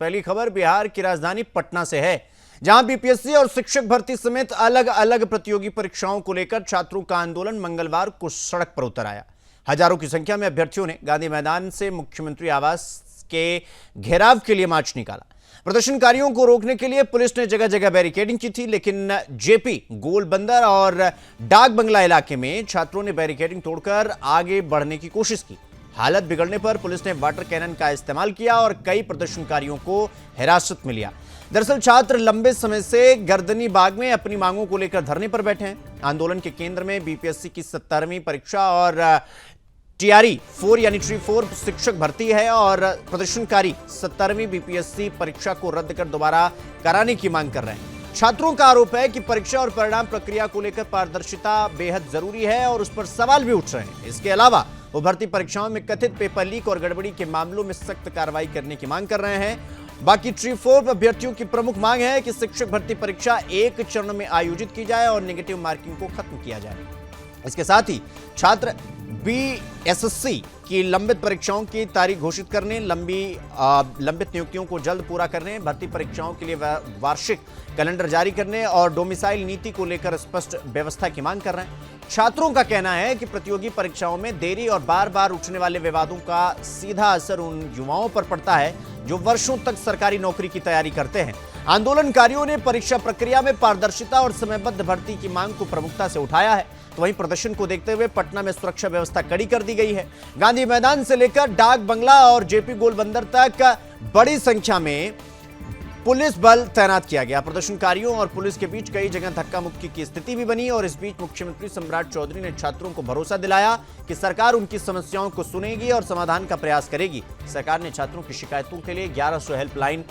पहली खबर बिहार की राजधानी पटना से है, जहां बीपीएससी और शिक्षक भर्ती समेत अलग अलग प्रतियोगी परीक्षाओं को लेकर छात्रों का आंदोलन मंगलवार को सड़क पर उतर आया। हजारों की संख्या में अभ्यर्थियों ने गांधी मैदान से मुख्यमंत्री आवास के घेराव के लिए मार्च निकाला। प्रदर्शनकारियों को रोकने के लिए पुलिस ने जगह जगह बैरिकेडिंग की थी, लेकिन जेपी, गोल बंदर और डाक बंगला इलाके में छात्रों ने बैरिकेडिंग तोड़कर आगे बढ़ने की कोशिश की। हालत बिगड़ने पर पुलिस ने वाटर कैनन का इस्तेमाल किया और कई प्रदर्शनकारियों को हिरासत में लिया। दरअसल छात्र लंबे समय से गर्दनी बाग में अपनी मांगों को लेकर धरने पर बैठे हैं। आंदोलन के केंद्र में बीपीएससी की 17वीं परीक्षा और टीआरई 4 यानी ट्री 4 शिक्षक भर्ती है और प्रदर्शनकारी 17वीं बीपीएससी परीक्षा को रद्द कर दोबारा कराने की मांग कर रहे हैं। छात्रों का आरोप है कि परीक्षा और परिणाम प्रक्रिया को लेकर पारदर्शिता बेहद जरूरी है और उस पर सवाल भी उठ रहे हैं। इसके अलावा वो भर्ती परीक्षाओं में कथित पेपर लीक और गड़बड़ी के मामलों में सख्त कार्रवाई करने की मांग कर रहे हैं। बाकी ट्री 4 अभ्यर्थियों की प्रमुख मांग है कि शिक्षक भर्ती परीक्षा एक चरण में आयोजित की जाए और नेगेटिव मार्किंग को खत्म किया जाए। इसके साथ ही छात्र बीएसएससी की लंबित परीक्षाओं की तारीख घोषित करने, लंबित नियुक्तियों को जल्द पूरा करने, भर्ती परीक्षाओं के लिए वार्षिक कैलेंडर जारी करने और डोमिसाइल नीति को लेकर स्पष्ट व्यवस्था की मांग कर रहे हैं। छात्रों का कहना है कि प्रतियोगी परीक्षाओं में देरी और बार बार उठने वाले विवादों का सीधा असर उन युवाओं पर पड़ता है जो वर्षों तक सरकारी नौकरी की तैयारी करते हैं। आंदोलनकारियों ने परीक्षा प्रक्रिया में पारदर्शिता और समयबद्ध भर्ती की मांग को प्रमुखता से उठाया है। तो वहीं प्रदर्शन को देखते हुए पटना में सुरक्षा व्यवस्था कड़ी कर दी गई है। गांधी मैदान से लेकर डाक बंगला और जेपी गोल बंदर तक बड़ी संख्या में पुलिस बल तैनात किया गया। प्रदर्शनकारियों और पुलिस के बीच कई जगह धक्का मुक्की की स्थिति भी बनी और इस बीच मुख्यमंत्री सम्राट चौधरी ने छात्रों को भरोसा दिलाया कि सरकार उनकी समस्याओं को सुनेगी और समाधान का प्रयास करेगी। सरकार ने छात्रों की शिकायतों के लिए 1100 हेल्पलाइन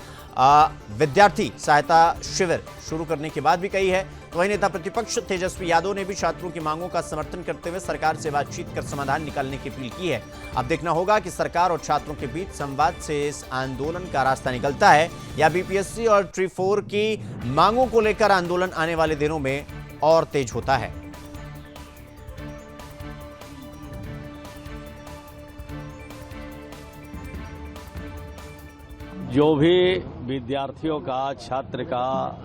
विद्यार्थी सहायता शिविर शुरू करने की बात भी कही है। तो वहीं नेता प्रतिपक्ष तेजस्वी यादव ने भी छात्रों की मांगों का समर्थन करते हुए सरकार से बातचीत कर समाधान निकालने की अपील की है। अब देखना होगा कि सरकार और छात्रों के बीच संवाद से इस आंदोलन का रास्ता निकलता है या बीपीएससी और ट्री 4 की मांगों को लेकर आंदोलन आने वाले दिनों में और तेज होता है। जो भी विद्यार्थियों का, छात्र का,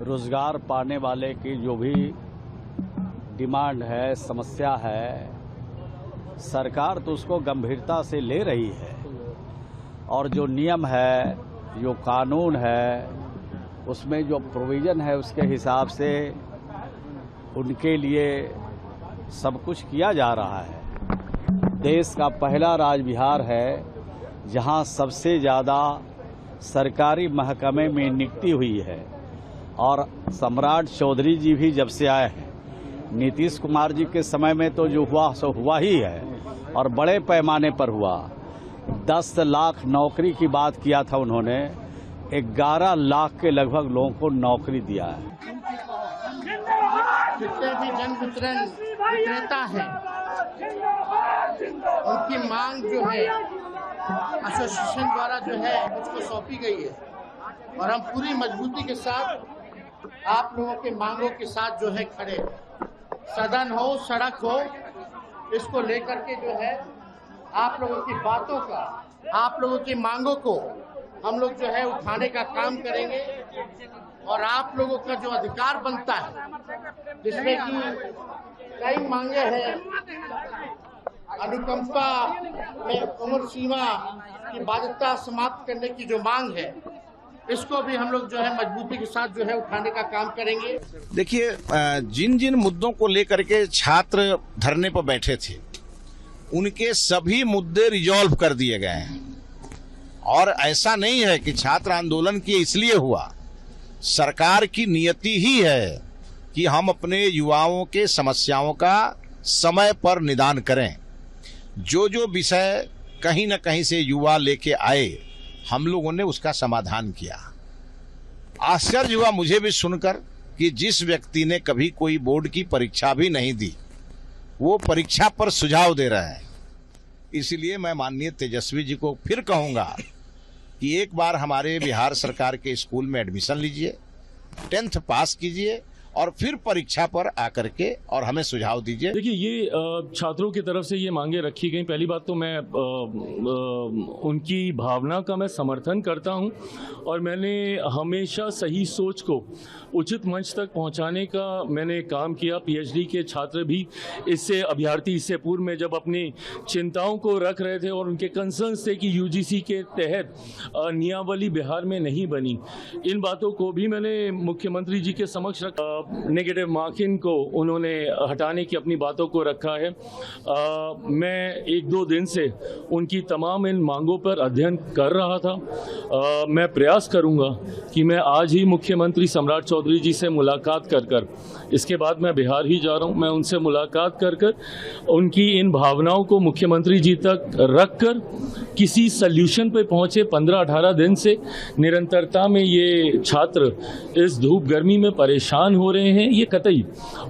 रोजगार पाने वाले की जो भी डिमांड है, समस्या है, सरकार तो उसको गंभीरता से ले रही है और जो नियम है, जो कानून है, उसमें जो प्रोविजन है उसके हिसाब से उनके लिए सब कुछ किया जा रहा है। देश का पहला राज्य बिहार है जहां सबसे ज़्यादा सरकारी महकमे में नियुक्ति हुई है और सम्राट चौधरी जी भी जब से आए हैं, नीतीश कुमार जी के समय में तो जो हुआ सो हुआ ही है और बड़े पैमाने पर हुआ। 10 लाख नौकरी की बात किया था उन्होंने, 11 लाख के लगभग लोगों को नौकरी दिया है। जितने भी जन विक्रेता हैं उनकी मांग जो है एसोसिएशन द्वारा जो है मुझको सौंपी गई है और हम पूरी मजबूती के साथ आप लोगों के मांगों के साथ जो है खड़े, सदन हो, सड़क हो, इसको लेकर के जो है आप लोगों की बातों का, आप लोगों की मांगों को हम लोग जो है उठाने का काम करेंगे और आप लोगों का जो अधिकार बनता है, जिसमें कि कई मांगे हैं, अनुकंपा में उम्र सीमा की बाध्यता समाप्त करने की जो मांग है, इसको भी हम लोग जो है मजबूती के साथ जो है उठाने का काम करेंगे। देखिए, जिन जिन मुद्दों को लेकर के छात्र धरने पर बैठे थे, उनके सभी मुद्दे रिजॉल्व कर दिए गए हैं और ऐसा नहीं है कि छात्र आंदोलन की इसलिए हुआ। सरकार की नियति ही है कि हम अपने युवाओं के समस्याओं का समय पर निदान करें। जो विषय कहीं न कहीं से युवा लेके आए, हम लोगों ने उसका समाधान किया। आश्चर्य हुआ मुझे भी सुनकर कि जिस व्यक्ति ने कभी कोई बोर्ड की परीक्षा भी नहीं दी, वो परीक्षा पर सुझाव दे रहे हैं। इसलिए मैं माननीय तेजस्वी जी को फिर कहूंगा कि एक बार हमारे बिहार सरकार के स्कूल में एडमिशन लीजिए, 10th पास कीजिए और फिर परीक्षा पर आकर के और हमें सुझाव दीजिए। देखिए, ये छात्रों की तरफ से ये मांगे रखी गई। पहली बात तो मैं उनकी भावना का मैं समर्थन करता हूं और मैंने हमेशा सही सोच को उचित मंच तक पहुंचाने का मैंने काम किया। पीएचडी के छात्र भी अभ्यर्थी इससे पूर्व में जब अपनी चिंताओं को रख रहे थे और उनके कंसर्न्स थे कि यूजीसी के तहत नियमावली बिहार में नहीं बनी, इन बातों को भी मैंने मुख्यमंत्री जी के समक्ष रखा। नेगेटिव मार्किंग को उन्होंने हटाने की अपनी बातों को रखा है। मैं 1-2 दिन से उनकी तमाम इन मांगों पर अध्ययन कर रहा था। मैं प्रयास करूंगा कि मैं आज ही मुख्यमंत्री सम्राट चौधरी जी से मुलाकात कर इसके बाद मैं बिहार ही जा रहा हूं। मैं उनसे मुलाकात कर उनकी इन भावनाओं को मुख्यमंत्री जी तक रखकर किसी सल्यूशन पे पहुंचे। 15-18 दिन से निरंतरता में ये छात्र इस धूप गर्मी में परेशान हो रहे हैं, ये कतई